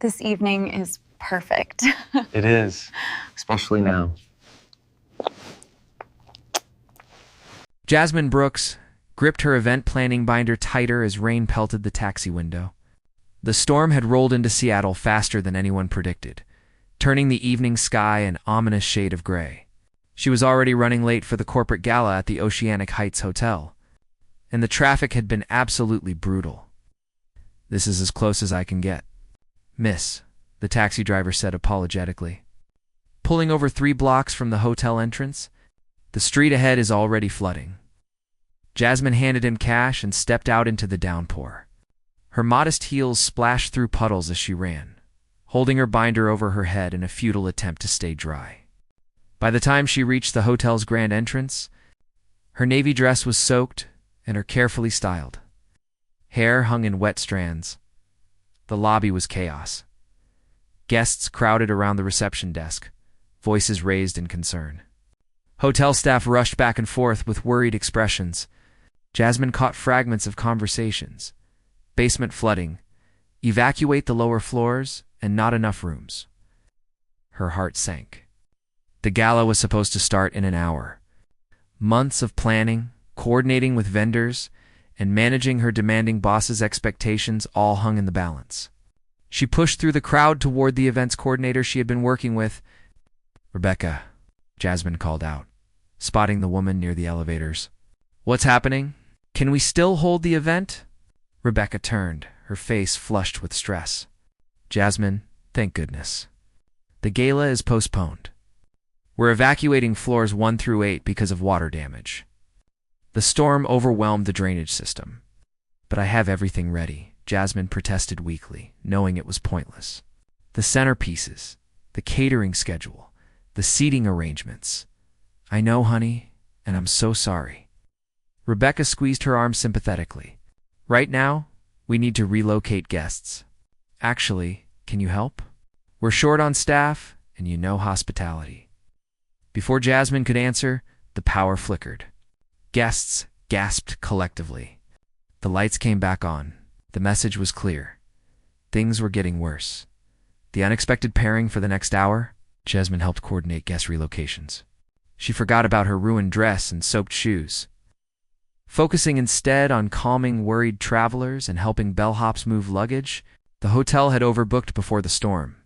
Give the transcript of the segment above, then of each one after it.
This evening is perfect. It is, especially now. Jasmine Brooks gripped her event planning binder tighter as rain pelted the taxi window. The storm had rolled into Seattle faster than anyone predicted, turning the evening sky an ominous shade of gray. She was already running late for the corporate gala at the Oceanic Heights Hotel, and the traffic had been absolutely brutal. "This is as close as I can get, miss," the taxi driver said apologetically. Pulling over 3 blocks from the hotel entrance, the street ahead is already flooding. Jasmine handed him cash and stepped out into the downpour. Her modest heels splashed through puddles as she ran, holding her binder over her head in a futile attempt to stay dry. By the time she reached the hotel's grand entrance, her navy dress was soaked and her carefully styled hair hung in wet strands. The lobby was chaos. Guests crowded around the reception desk, voices raised in concern. Hotel staff rushed back and forth with worried expressions. Jasmine caught fragments of conversations. Basement flooding, evacuate the lower floors, and not enough rooms. Her heart sank. The gala was supposed to start in an hour. Months of planning, coordinating with vendors, and managing her demanding boss's expectations all hung in the balance. She pushed through the crowd toward the events coordinator she had been working with. "Rebecca," Jasmine called out, spotting the woman near the elevators. "What's happening? Can we still hold the event?" Rebecca turned, her face flushed with stress. "Jasmine, thank goodness. The gala is postponed. We're evacuating floors 1 through 8 because of water damage. The storm overwhelmed the drainage system. But I have everything ready," Jasmine protested weakly, knowing it was pointless. "The centerpieces, the catering schedule, the seating arrangements. I know, honey, and I'm so sorry." Rebecca squeezed her arm sympathetically. "Right now, we need to relocate guests. Actually, can you help? We're short on staff, and you know hospitality." Before Jasmine could answer, the power flickered. Guests gasped collectively. The lights came back on. The message was clear. Things were getting worse. The unexpected pairing for the next hour, Jasmine helped coordinate guest relocations. She forgot about her ruined dress and soaked shoes. Focusing instead on calming worried travelers and helping bellhops move luggage, the hotel had overbooked before the storm,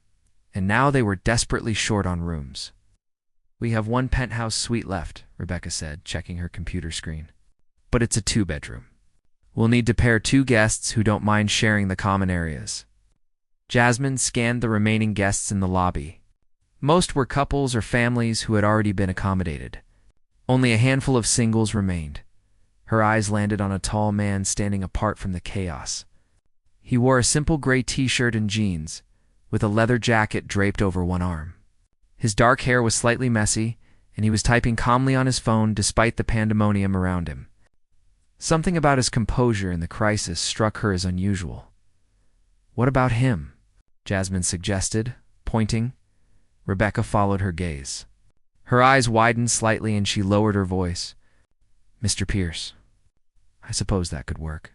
and now they were desperately short on rooms. "We have 1 penthouse suite left," Rebecca said, checking her computer screen. "But it's a 2-bedroom. We'll need to pair 2 guests who don't mind sharing the common areas." Jasmine scanned the remaining guests in the lobby. Most were couples or families who had already been accommodated. Only a handful of singles remained. Her eyes landed on a tall man standing apart from the chaos. He wore a simple gray t-shirt and jeans, with a leather jacket draped over one arm. His dark hair was slightly messy, and he was typing calmly on his phone despite the pandemonium around him. Something about his composure in the crisis struck her as unusual. "What about him?" Jasmine suggested, pointing. Rebecca followed her gaze. Her eyes widened slightly and she lowered her voice. "Mr. Pierce. I suppose that could work.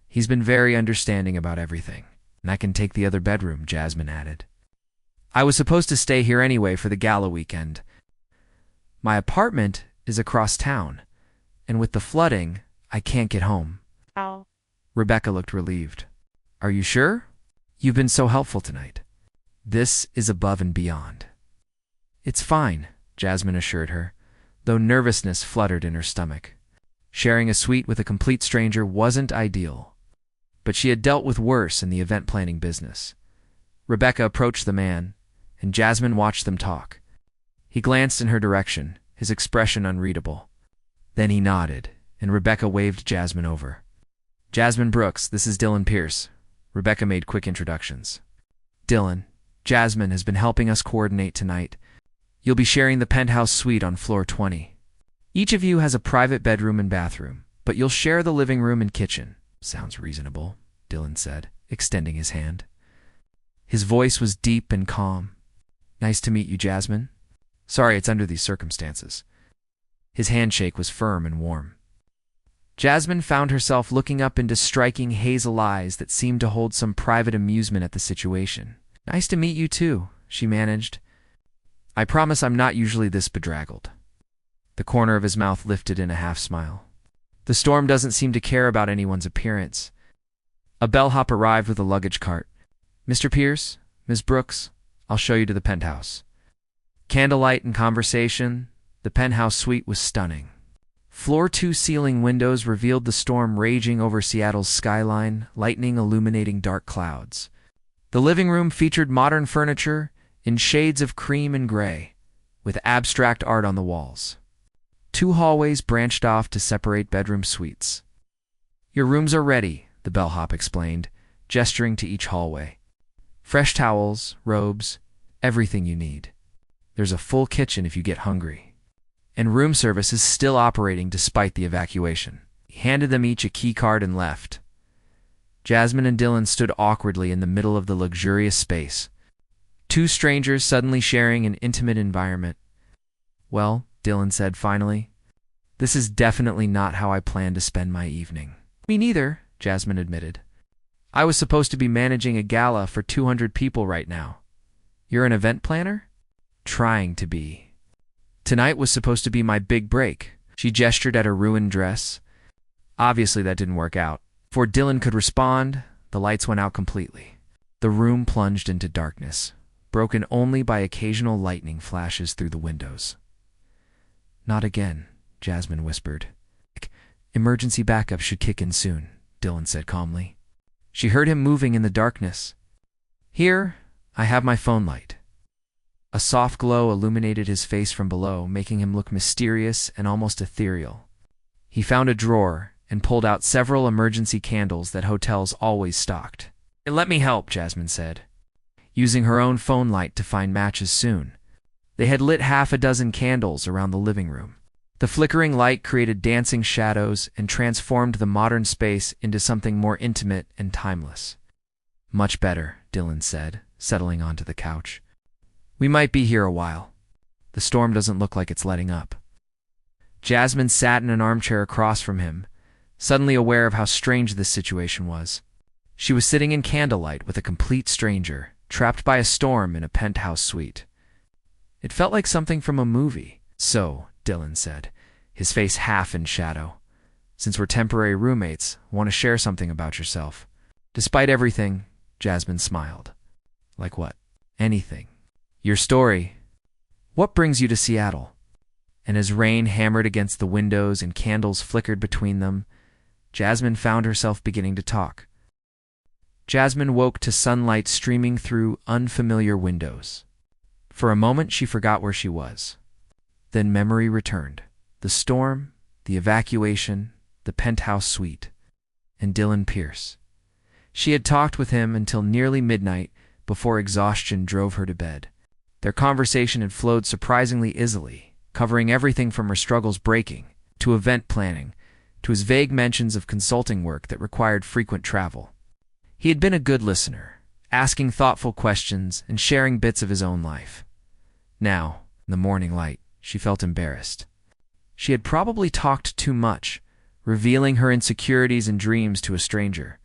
He's been very understanding about everything, and I can take the other bedroom," Jasmine added. "I was supposed to stay here anyway for the gala weekend. My apartment is across town, and with the flooding, I can't get home." Wow. Rebecca looked relieved. "Are you sure? You've been so helpful tonight. This is above and beyond." "It's fine," Jasmine assured her, though nervousness fluttered in her stomach. Sharing a suite with a complete stranger wasn't ideal, but she had dealt with worse in the event planning business. Rebecca approached the man, and Jasmine watched them talk. He glanced in her direction, his expression unreadable. Then he nodded, and Rebecca waved Jasmine over. "Jasmine Brooks, this is Dylan Pierce." Rebecca made quick introductions. "Dylan, Jasmine has been helping us coordinate tonight. You'll be sharing the penthouse suite on floor 20. Each of you has a private bedroom and bathroom, but you'll share the living room and kitchen." "Sounds reasonable," Dylan said, extending his hand. His voice was deep and calm. "Nice to meet you, Jasmine. Sorry it's under these circumstances." His handshake was firm and warm. Jasmine found herself looking up into striking hazel eyes that seemed to hold some private amusement at the situation. Nice to meet you too, she managed. I promise I'm not usually this bedraggled. The corner of his mouth lifted in a half-smile. The storm doesn't seem to care about anyone's appearance. A bellhop arrived with a luggage cart. Mr. Pierce, Miss Brooks, I'll show you to the penthouse. Candlelight and conversation, the penthouse suite was stunning. Floor 2 ceiling windows revealed the storm raging over Seattle's skyline, lightning illuminating dark clouds. The living room featured modern furniture in shades of cream and gray, with abstract art on the walls. 2 hallways branched off to separate bedroom suites. Your rooms are ready, the bellhop explained, gesturing to each hallway. Fresh towels, robes, everything you need. There's a full kitchen if you get hungry. And room service is still operating despite the evacuation. He handed them each a key card and left. Jasmine and Dylan stood awkwardly in the middle of the luxurious space. 2 strangers suddenly sharing an intimate environment. Well, Dylan said finally, this is definitely not how I plan to spend my evening. Me neither, Jasmine admitted. I was supposed to be managing a gala for 200 people right now. You're an event planner? Trying to be. Tonight was supposed to be my big break. She gestured at her ruined dress. Obviously that didn't work out. Before Dylan could respond, the lights went out completely. The room plunged into darkness, broken only by occasional lightning flashes through the windows. Not again, Jasmine whispered. Emergency backup should kick in soon, Dylan said calmly. She heard him moving in the darkness. Here, I have my phone light. A soft glow illuminated his face from below, making him look mysterious and almost ethereal. He found a drawer and pulled out several emergency candles that hotels always stocked. Let me help, Jasmine said, using her own phone light to find matches soon. They had lit half a dozen candles around the living room. The flickering light created dancing shadows and transformed the modern space into something more intimate and timeless. Much better, Dylan said, settling onto the couch. We might be here a while. The storm doesn't look like it's letting up. Jasmine sat in an armchair across from him, suddenly aware of how strange this situation was. She was sitting in Candlelight with a complete stranger, trapped by a storm in a penthouse suite. It felt like something from a movie. So, Dylan said, his face half in shadow, since we're temporary roommates, want to share something about yourself. Despite everything, Jasmine smiled. Like what? Anything. Your story. What brings you to Seattle? And as rain hammered against the windows and candles flickered between them, Jasmine found herself beginning to talk. Jasmine woke to sunlight streaming through unfamiliar windows. For a moment, she forgot where she was. Then memory returned. The storm, the evacuation, the penthouse suite, and Dylan Pierce. She had talked with him until nearly midnight before exhaustion drove her to bed. Their conversation had flowed surprisingly easily, covering everything from her struggles breaking, to event planning, to his vague mentions of consulting work that required frequent travel. He had been a good listener, asking thoughtful questions and sharing bits of his own life. Now, in the morning light, she felt embarrassed. She had probably talked too much, revealing her insecurities and dreams to a stranger.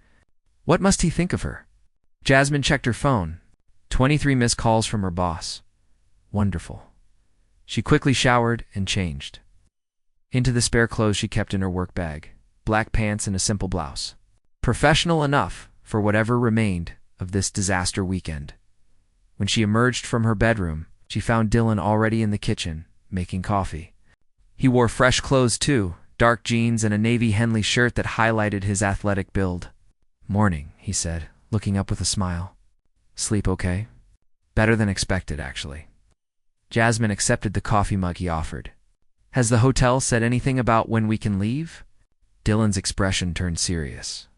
What must he think of her? Jasmine checked her phone. 23 missed calls from her boss. Wonderful. She quickly showered and changed. Into the spare clothes she kept in her work bag, black pants and a simple blouse. Professional enough for whatever remained of this disaster weekend. When she emerged from her bedroom, she found Dylan already in the kitchen, making coffee. He wore fresh clothes too, dark jeans and a navy Henley shirt that highlighted his athletic build. Morning, he said, looking up with a smile. Sleep okay? Better than expected, actually. Jasmine accepted the coffee mug he offered. Has the hotel said anything about when we can leave? Dylan's expression turned serious.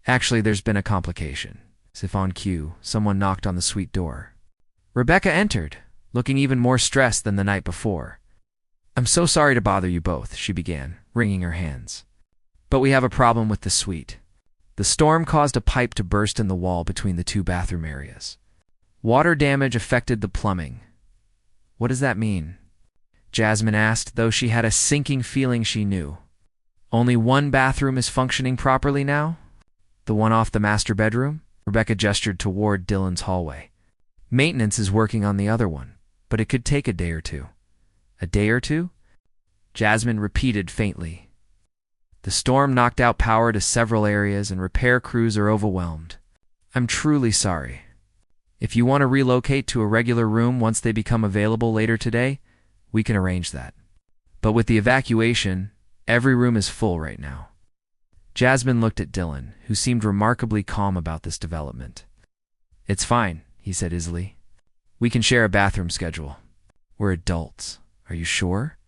Actually, there's been a complication. As if on cue, someone knocked on the suite door. Rebecca entered, looking even more stressed than the night before. I'm so sorry to bother you both, she began, wringing her hands. But we have a problem with the suite. The storm caused a pipe to burst in the wall between the 2 bathroom areas. Water damage affected the plumbing. What does that mean? Jasmine asked, though she had a sinking feeling she knew. Only one bathroom is functioning properly now? The one off the master bedroom? Rebecca gestured toward Dylan's hallway. Maintenance is working on the other one, but it could take a day or two. A day or two? Jasmine repeated faintly. The storm knocked out power to several areas and repair crews are overwhelmed. I'm truly sorry. If you want to relocate to a regular room once they become available later today, we can arrange that. But with the evacuation, every room is full right now. Jasmine looked at Dylan, who seemed remarkably calm about this development. It's fine, he said easily. We can share a bathroom schedule. We're adults. Are you sure?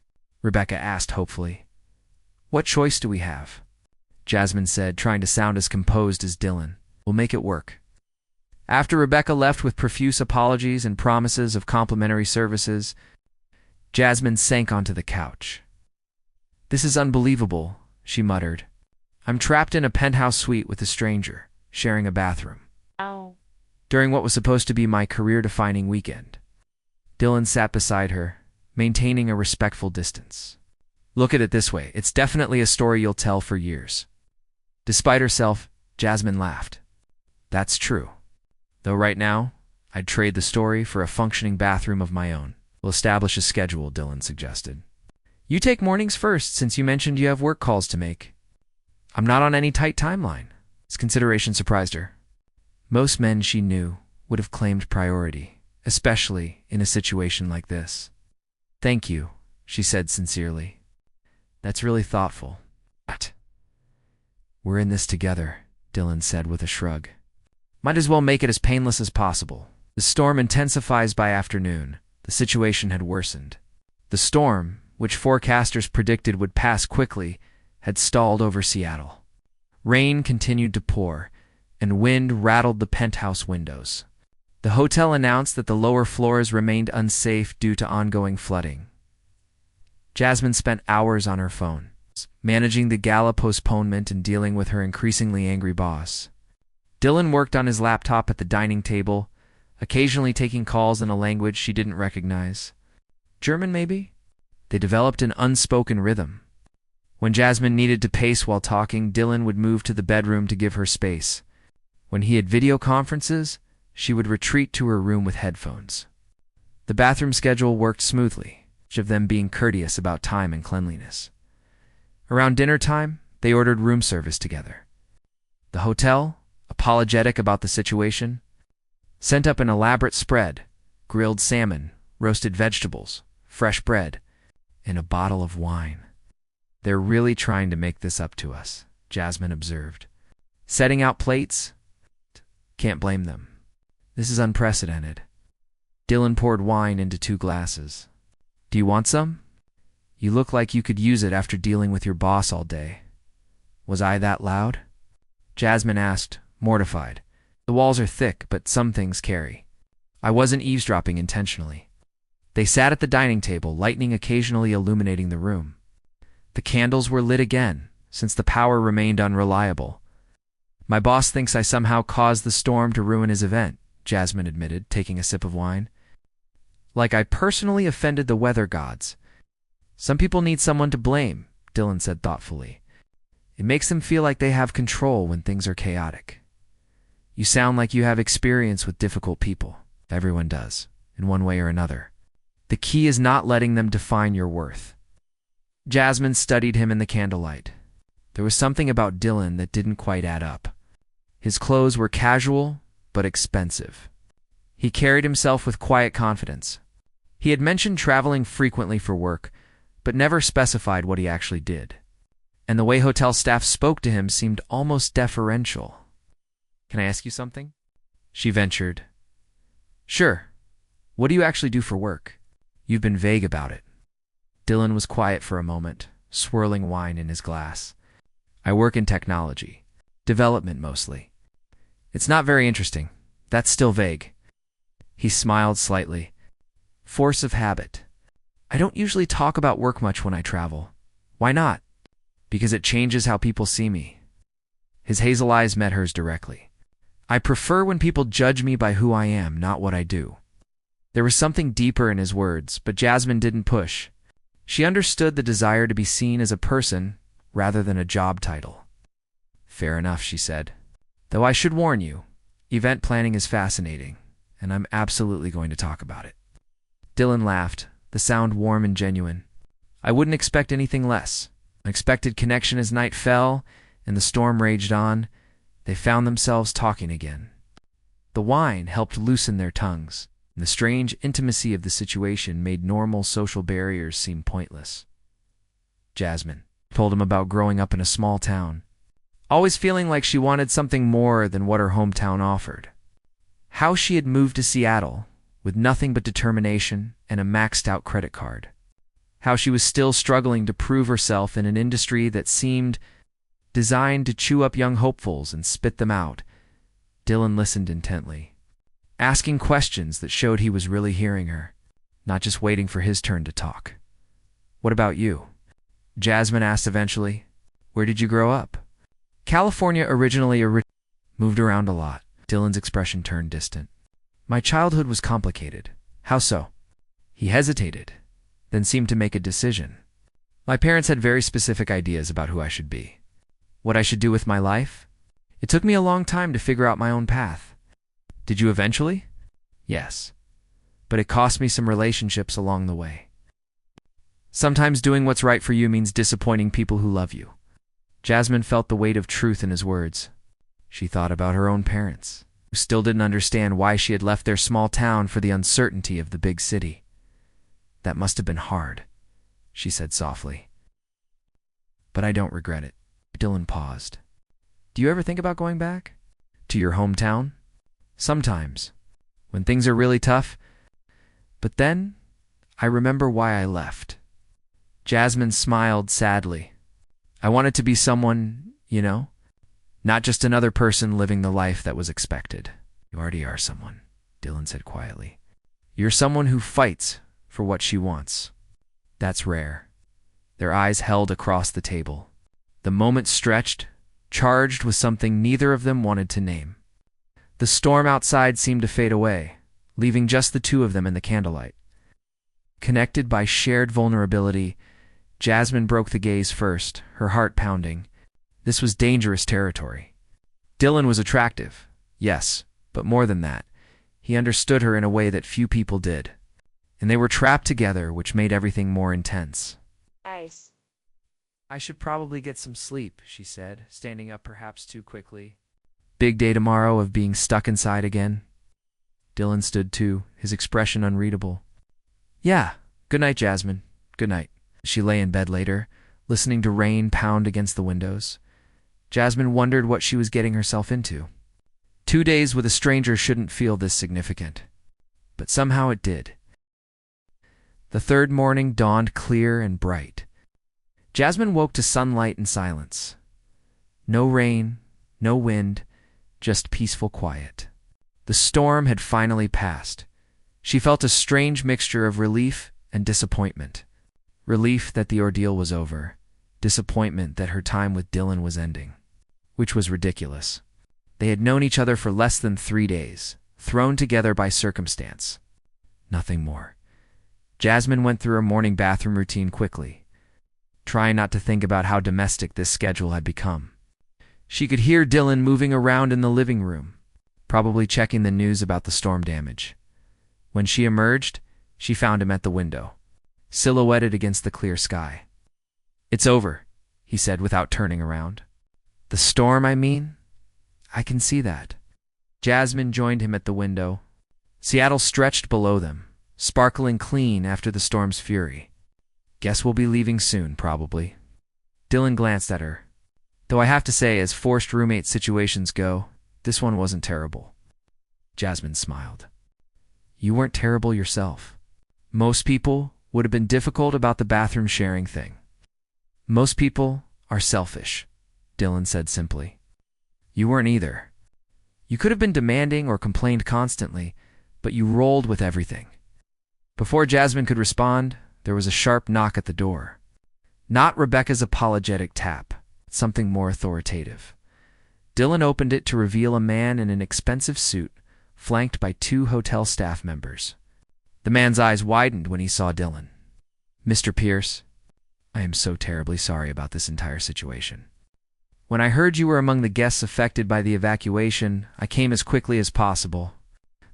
Rebecca asked hopefully. What choice do we have? Jasmine said, trying to sound as composed as Dylan. We'll make it work. After Rebecca left with profuse apologies and promises of complimentary services, Jasmine sank onto the couch. This is unbelievable, she muttered. I'm trapped in a penthouse suite with a stranger, sharing a bathroom. Oh. During what was supposed to be my career-defining weekend. Dylan sat beside her, maintaining a respectful distance. Look at it this way, it's definitely a story you'll tell for years. Despite herself, Jasmine laughed. That's true. Though right now, I'd trade the story for a functioning bathroom of my own. We'll establish a schedule, Dylan suggested. You take mornings first, since you mentioned you have work calls to make. I'm not on any tight timeline. His consideration surprised her. Most men she knew would have claimed priority, especially in a situation like this. Thank you, she said sincerely. That's really thoughtful. What? We're in this together, Dylan said with a shrug. Might as well make it as painless as possible. The storm intensifies by afternoon. The situation had worsened. The storm, which forecasters predicted would pass quickly, had stalled over Seattle. Rain continued to pour, and wind rattled the penthouse windows. The hotel announced that the lower floors remained unsafe due to ongoing flooding. Jasmine spent hours on her phone, managing the gala postponement and dealing with her increasingly angry boss. Dylan worked on his laptop at the dining table, occasionally taking calls in a language she didn't recognize. German, maybe? They developed an unspoken rhythm. When Jasmine needed to pace while talking, Dylan would move to the bedroom to give her space. When he had video conferences, she would retreat to her room with headphones. The bathroom schedule worked smoothly, each of them being courteous about time and cleanliness. Around dinner time, they ordered room service together. The hotel, apologetic about the situation, sent up an elaborate spread: grilled salmon, roasted vegetables, fresh bread, and a bottle of wine. They're really trying to make this up to us, Jasmine observed. Setting out plates? Can't blame them. This is unprecedented. Dylan poured wine into 2 glasses. Do you want some? You look like you could use it after dealing with your boss all day. Was I that loud? Jasmine asked, mortified. The walls are thick, but some things carry. I wasn't eavesdropping intentionally. They sat at the dining table, lightning occasionally illuminating the room. The candles were lit again, since the power remained unreliable. My boss thinks I somehow caused the storm to ruin his event, Jasmine admitted, taking a sip of wine. Like I personally offended the weather gods. Some people need someone to blame, Dylan said thoughtfully. It makes them feel like they have control when things are chaotic. You sound like you have experience with difficult people. Everyone does, in one way or another. The key is not letting them define your worth. Jasmine studied him in the candlelight. There was something about Dylan that didn't quite add up. His clothes were casual, but expensive. He carried himself with quiet confidence. He had mentioned traveling frequently for work, but never specified what he actually did. And the way hotel staff spoke to him seemed almost deferential. Can I ask you something? She ventured. Sure. What do you actually do for work? You've been vague about it. Dylan was quiet for a moment, swirling wine in his glass. I work in technology. Development mostly. It's not very interesting. That's still vague. He smiled slightly. Force of habit. I don't usually talk about work much when I travel. Why not? Because it changes how people see me. His hazel eyes met hers directly. I prefer when people judge me by who I am, not what I do. There was something deeper in his words, but Jasmine didn't push. She understood the desire to be seen as a person rather than a job title. Fair enough, she said. Though I should warn you, event planning is fascinating, and I'm absolutely going to talk about it." Dylan laughed, the sound warm and genuine. "I wouldn't expect anything less." Unexpected connection as night fell and the storm raged on. They found themselves talking again. The wine helped loosen their tongues, and the strange intimacy of the situation made normal social barriers seem pointless. Jasmine told him about growing up in a small town, always feeling like she wanted something more than what her hometown offered. How she had moved to Seattle with nothing but determination and a maxed-out credit card. How she was still struggling to prove herself in an industry that seemed designed to chew up young hopefuls and spit them out. Dylan listened intently, asking questions that showed he was really hearing her, not just waiting for his turn to talk. "What about you?" Jasmine asked eventually. "Where did you grow up?" "California originally, moved around a lot." Dylan's expression turned distant. "My childhood was complicated." "How so?" He hesitated, then seemed to make a decision. "My parents had very specific ideas about who I should be, what I should do with my life. It took me a long time to figure out my own path." "Did you eventually?" "Yes, but it cost me some relationships along the way. Sometimes doing what's right for you means disappointing people who love you." Jasmine felt the weight of truth in his words. She thought about her own parents, who still didn't understand why she had left their small town for the uncertainty of the big city. "That must have been hard," she said softly. "But I don't regret it." Dylan paused. "Do you ever think about going back? To your hometown?" "Sometimes, when things are really tough. But then, I remember why I left." Jasmine smiled sadly. "I wanted to be someone, not just another person living the life that was expected." "You already are someone," Dylan said quietly. "You're someone who fights for what she wants." "That's rare." Their eyes held across the table. The moment stretched, charged with something neither of them wanted to name. The storm outside seemed to fade away, leaving just the two of them in the candlelight. Connected by shared vulnerability, Jasmine broke the gaze first, her heart pounding. This was dangerous territory. Dylan was attractive, yes, but more than that. He understood her in a way that few people did. And they were trapped together, which made everything more intense. Ice. "I should probably get some sleep," she said, standing up perhaps too quickly. "Big day tomorrow of being stuck inside again." Dylan stood too, his expression unreadable. "Yeah, good night, Jasmine. Good night." She lay in bed later, listening to rain pound against the windows. Jasmine wondered what she was getting herself into. 2 days with a stranger shouldn't feel this significant. But somehow it did. The third morning dawned clear and bright. Jasmine woke to sunlight and silence. No rain, no wind, just peaceful quiet. The storm had finally passed. She felt a strange mixture of relief and disappointment. Relief that the ordeal was over. Disappointment that her time with Dylan was ending. Which was ridiculous. They had known each other for less than 3 days, thrown together by circumstance. Nothing more. Jasmine went through her morning bathroom routine quickly, trying not to think about how domestic this schedule had become. She could hear Dylan moving around in the living room, probably checking the news about the storm damage. When she emerged, she found him at the window, silhouetted against the clear sky. "It's over," he said without turning around. "The storm, I mean? I can see that." Jasmine joined him at the window. Seattle stretched below them, sparkling clean after the storm's fury. "Guess we'll be leaving soon, probably." Dylan glanced at her. "Though I have to say, as forced roommate situations go, this one wasn't terrible." Jasmine smiled. "You weren't terrible yourself. Most people would have been difficult about the bathroom sharing thing." "Most people are selfish," Dylan said simply. "You weren't either. You could have been demanding or complained constantly, but you rolled with everything." Before Jasmine could respond, there was a sharp knock at the door. Not Rebecca's apologetic tap, something more authoritative. Dylan opened it to reveal a man in an expensive suit, flanked by 2 hotel staff members. The man's eyes widened when he saw Dylan. "Mr. Pierce, I am so terribly sorry about this entire situation. When I heard you were among the guests affected by the evacuation, I came as quickly as possible.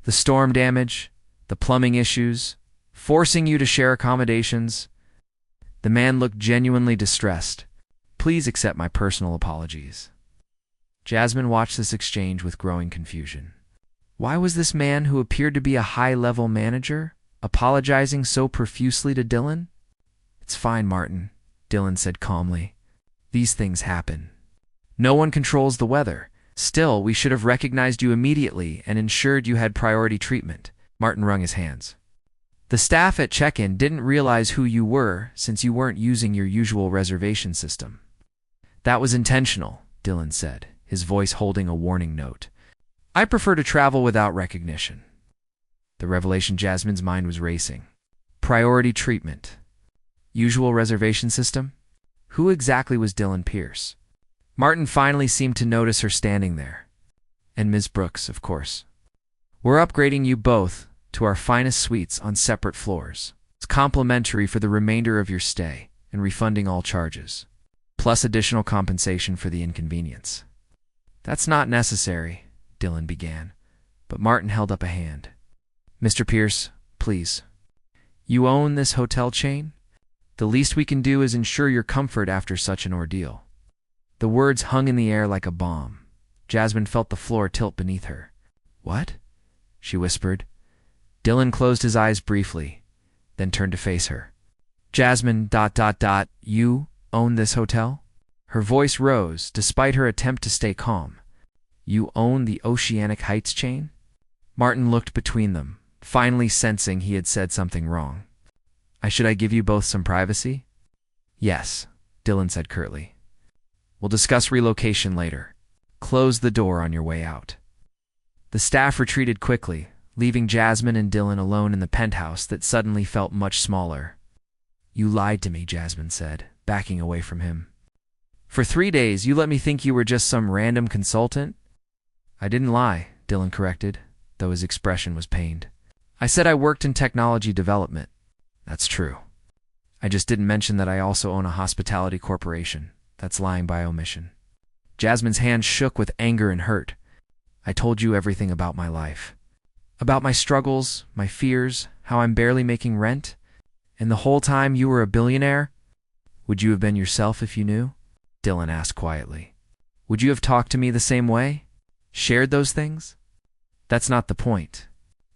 The storm damage, the plumbing issues, forcing you to share accommodations. The man looked genuinely distressed. Please accept my personal apologies. Jasmine watched this exchange with growing confusion. Why was this man, who appeared to be a high-level manager, apologizing so profusely to Dylan? It's fine, Martin, Dylan said calmly. These things happen. No one controls the weather. Still, we should have recognized you immediately and ensured you had priority treatment. Martin wrung his hands. The staff at check-in didn't realize who you were since you weren't using your usual reservation system. That was intentional, Dylan said, his voice holding a warning note. I prefer to travel without recognition. The revelation Jasmine's mind was racing. Priority treatment. Usual reservation system? Who exactly was Dylan Pierce? Martin finally seemed to notice her standing there. And Ms. Brooks, of course. We're upgrading you both to our finest suites on separate floors. It's complimentary for the remainder of your stay and refunding all charges, plus additional compensation for the inconvenience. That's not necessary, Dylan began, but Martin held up a hand. Mr. Pierce, please. You own this hotel chain? The least we can do is ensure your comfort after such an ordeal. The words hung in the air like a bomb. Jasmine felt the floor tilt beneath her. What? She whispered. Dylan closed his eyes briefly, then turned to face her. Jasmine, you own this hotel? Her voice rose, despite her attempt to stay calm. You own the Oceanic Heights chain? Martin looked between them, finally sensing he had said something wrong. Should I give you both some privacy? Yes, Dylan said curtly. We'll discuss relocation later. Close the door on your way out. The staff retreated quickly, leaving Jasmine and Dylan alone in the penthouse that suddenly felt much smaller. You lied to me, Jasmine said, backing away from him. For 3 days, you let me think you were just some random consultant? I didn't lie, Dylan corrected, though his expression was pained. I said I worked in technology development. That's true. I just didn't mention that I also own a hospitality corporation. That's lying by omission. Jasmine's hand shook with anger and hurt. I told you everything about my life. About my struggles, my fears, how I'm barely making rent. And the whole time you were a billionaire? Would you have been yourself if you knew? Dylan asked quietly. Would you have talked to me the same way? Shared those things? That's not the point.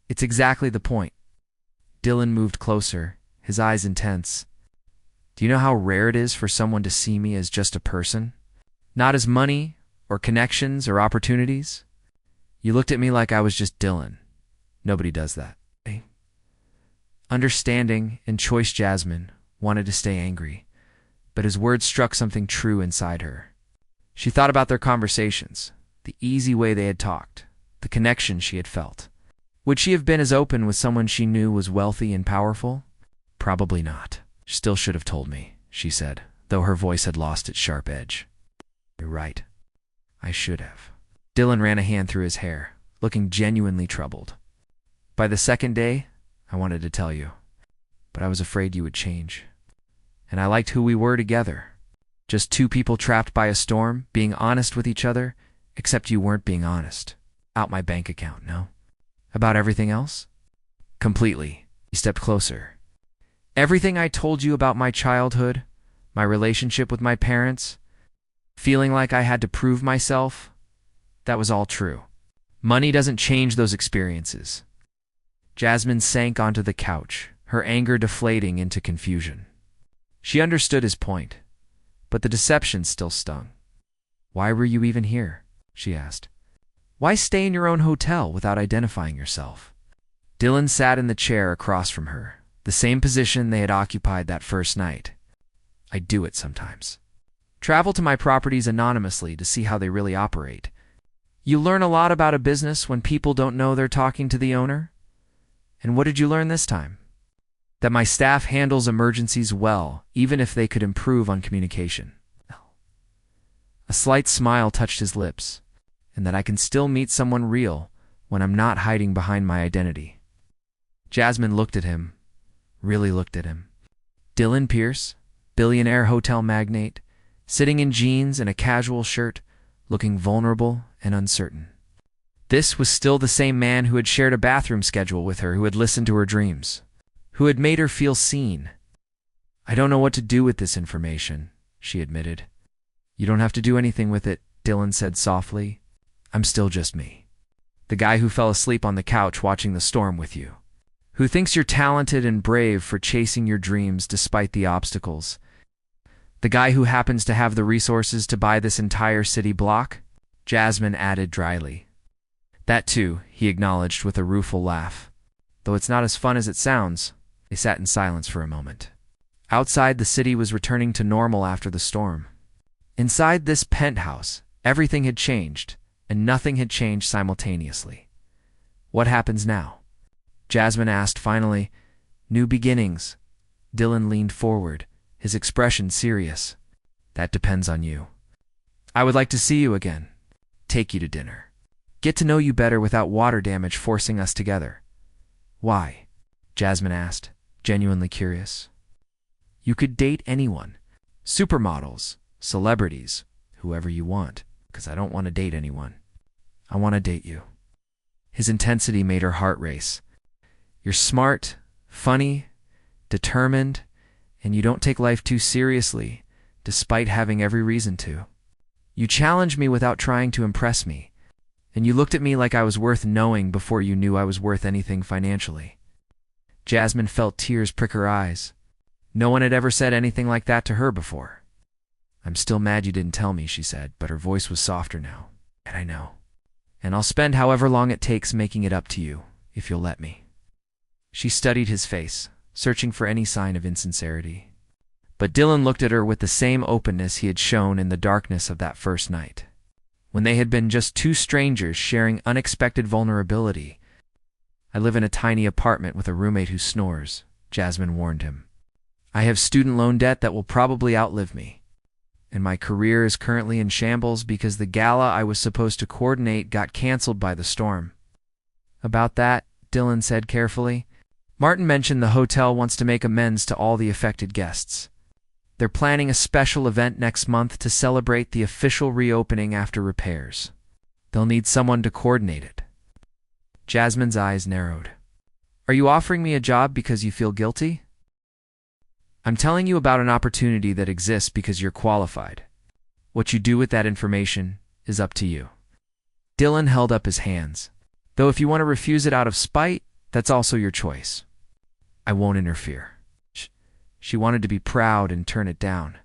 It's exactly the point. Dylan moved closer, his eyes intense. Do you know how rare it is for someone to see me as just a person? Not as money, or connections, or opportunities? You looked at me like I was just Dylan. Nobody does that. Understanding and choice Jasmine wanted to stay angry, but his words struck something true inside her. She thought about their conversations, the easy way they had talked, the connection she had felt. Would she have been as open with someone she knew was wealthy and powerful? Probably not. Still should have told me, she said, though her voice had lost its sharp edge. You're right. I should have. Dylan ran a hand through his hair, looking genuinely troubled. By the second day, I wanted to tell you, but I was afraid you would change. And I liked who we were together. Just two people trapped by a storm, being honest with each other, except you weren't being honest. Out my bank account, no? About everything else? Completely. He stepped closer. Everything I told you about my childhood, my relationship with my parents, feeling like I had to prove myself, that was all true. Money doesn't change those experiences. Jasmine sank onto the couch, her anger deflating into confusion. She understood his point, but the deception still stung. Why were you even here? She asked. Why stay in your own hotel without identifying yourself? Dylan sat in the chair across from her, the same position they had occupied that first night. I do it sometimes. Travel to my properties anonymously to see how they really operate. You learn a lot about a business when people don't know they're talking to the owner. And what did you learn this time? That my staff handles emergencies well, even if they could improve on communication. A slight smile touched his lips, and that I can still meet someone real when I'm not hiding behind my identity. Jasmine looked at him, really looked at him. Dylan Pierce, billionaire hotel magnate, sitting in jeans and a casual shirt, looking vulnerable and uncertain. This was still the same man who had shared a bathroom schedule with her, who had listened to her dreams, who had made her feel seen. "I don't know what to do with this information," she admitted. "You don't have to do anything with it," Dylan said softly. "I'm still just me. The guy who fell asleep on the couch watching the storm with you. Who thinks you're talented and brave for chasing your dreams despite the obstacles. The guy who happens to have the resources to buy this entire city block," Jasmine added dryly. "That too," he acknowledged with a rueful laugh. "Though it's not as fun as it sounds." They sat in silence for a moment. Outside, the city was returning to normal after the storm. Inside this penthouse, everything had changed, and nothing had changed simultaneously. "What happens now?" Jasmine asked finally. "New beginnings." Dylan leaned forward, his expression serious. "That depends on you. I would like to see you again. Take you to dinner. Get to know you better without water damage forcing us together." "Why?" Jasmine asked, genuinely curious. "You could date anyone. Supermodels, celebrities, whoever you want, because I don't want to date anyone. I want to date you." His intensity made her heart race. "You're smart, funny, determined, and you don't take life too seriously, despite having every reason to. You challenge me without trying to impress me, and you looked at me like I was worth knowing before you knew I was worth anything financially." Jasmine felt tears prick her eyes. No one had ever said anything like that to her before. "I'm still mad you didn't tell me," she said, but her voice was softer now. "And I know. And I'll spend however long it takes making it up to you, if you'll let me." She studied his face, searching for any sign of insincerity. But Dylan looked at her with the same openness he had shown in the darkness of that first night, when they had been just two strangers sharing unexpected vulnerability. "I live in a tiny apartment with a roommate who snores," Jasmine warned him. "I have student loan debt that will probably outlive me. And my career is currently in shambles because the gala I was supposed to coordinate got canceled by the storm." "About that," Dylan said carefully, "Martin mentioned the hotel wants to make amends to all the affected guests. They're planning a special event next month to celebrate the official reopening after repairs. They'll need someone to coordinate it." Jasmine's eyes narrowed. "Are you offering me a job because you feel guilty?" "I'm telling you about an opportunity that exists because you're qualified. What you do with that information is up to you." Dylan held up his hands. "Though if you want to refuse it out of spite, that's also your choice. I won't interfere." She wanted to be proud and turn it down.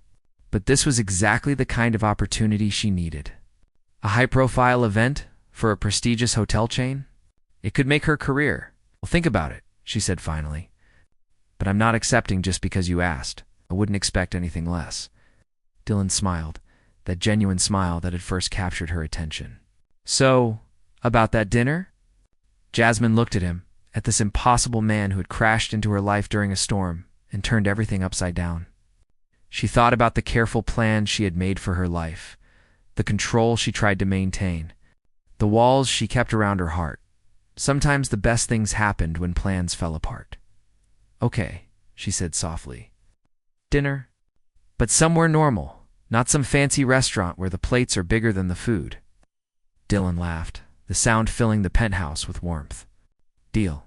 But this was exactly the kind of opportunity she needed. A high-profile event for a prestigious hotel chain? It could make her career. "Well, think about it," she said finally. "But I'm not accepting just because you asked. I wouldn't expect anything less." Dylan smiled, that genuine smile that had first captured her attention. "So, about that dinner?" Jasmine looked at him, at this impossible man who had crashed into her life during a storm and turned everything upside down. She thought about the careful plans she had made for her life, the control she tried to maintain, the walls she kept around her heart. Sometimes the best things happened when plans fell apart. "Okay," she said softly. "Dinner? But somewhere normal, not some fancy restaurant where the plates are bigger than the food." Dylan laughed, the sound filling the penthouse with warmth. "Deal.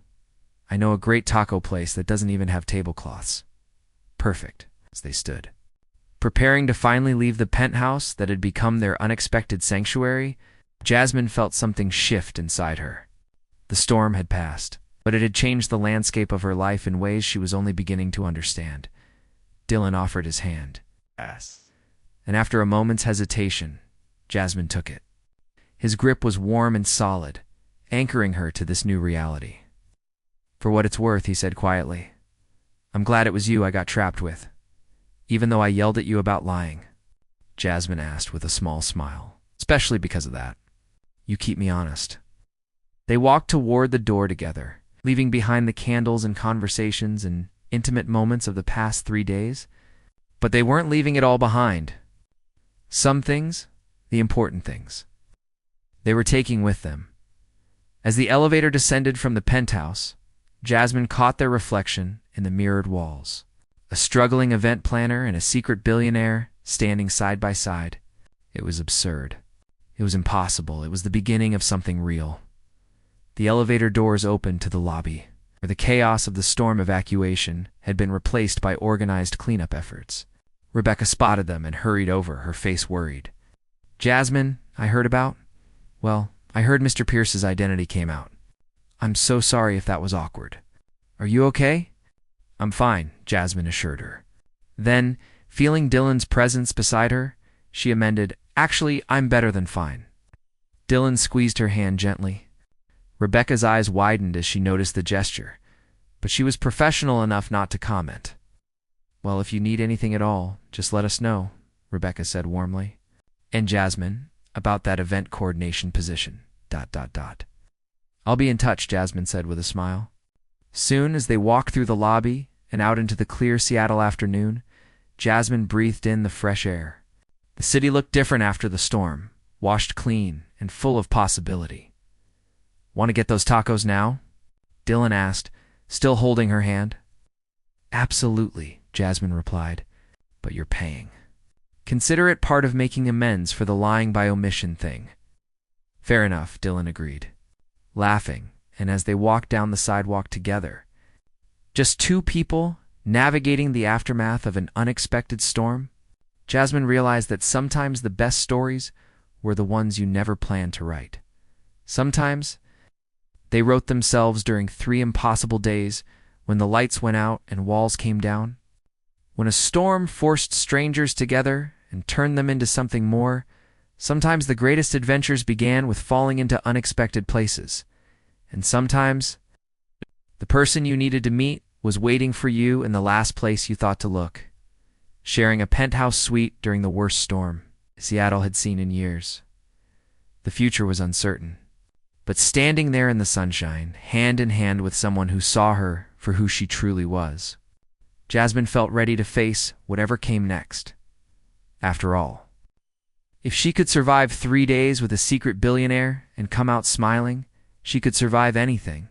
I know a great taco place that doesn't even have tablecloths." "Perfect." As they stood, preparing to finally leave the penthouse that had become their unexpected sanctuary, Jasmine felt something shift inside her. The storm had passed, but it had changed the landscape of her life in ways she was only beginning to understand. Dylan offered his hand. Yes. And after a moment's hesitation, Jasmine took it. His grip was warm and solid, anchoring her to this new reality. "For what it's worth," he said quietly, "I'm glad it was you I got trapped with, even though I yelled at you about lying." Jasmine asked with a small smile. "Especially because of that. You keep me honest." They walked toward the door together, leaving behind the candles and conversations and intimate moments of the past 3 days. But they weren't leaving it all behind. Some things, the important things, they were taking with them. As the elevator descended from the penthouse, Jasmine caught their reflection in the mirrored walls. A struggling event planner and a secret billionaire standing side by side. It was absurd. It was impossible. It was the beginning of something real. The elevator doors opened to the lobby, where the chaos of the storm evacuation had been replaced by organized cleanup efforts. Rebecca spotted them and hurried over, her face worried. "Jasmine, I heard about? Well, I heard Mr. Pierce's identity came out. I'm so sorry if that was awkward. Are you okay?" "I'm fine," Jasmine assured her. Then, feeling Dylan's presence beside her, she amended, "Actually, I'm better than fine." Dylan squeezed her hand gently. Rebecca's eyes widened as she noticed the gesture, but she was professional enough not to comment. "Well, if you need anything at all, just let us know," Rebecca said warmly. "And Jasmine, about that event coordination position, ... "I'll be in touch," Jasmine said with a smile. Soon as they walked through the lobby and out into the clear Seattle afternoon, Jasmine breathed in the fresh air. The city looked different after the storm, washed clean and full of possibility. "Want to get those tacos now?" Dylan asked, still holding her hand. "Absolutely," Jasmine replied, "but you're paying. Consider it part of making amends for the lying by omission thing." "Fair enough," Dylan agreed, laughing, and as they walked down the sidewalk together, just two people navigating the aftermath of an unexpected storm, Jasmine realized that sometimes the best stories were the ones you never planned to write. Sometimes they wrote themselves during 3 impossible days when the lights went out and walls came down. When a storm forced strangers together and turned them into something more, sometimes the greatest adventures began with falling into unexpected places. And sometimes the person you needed to meet was waiting for you in the last place you thought to look, sharing a penthouse suite during the worst storm Seattle had seen in years. The future was uncertain, but standing there in the sunshine, hand in hand with someone who saw her for who she truly was, Jasmine felt ready to face whatever came next. After all, if she could survive 3 days with a secret billionaire and come out smiling, she could survive anything.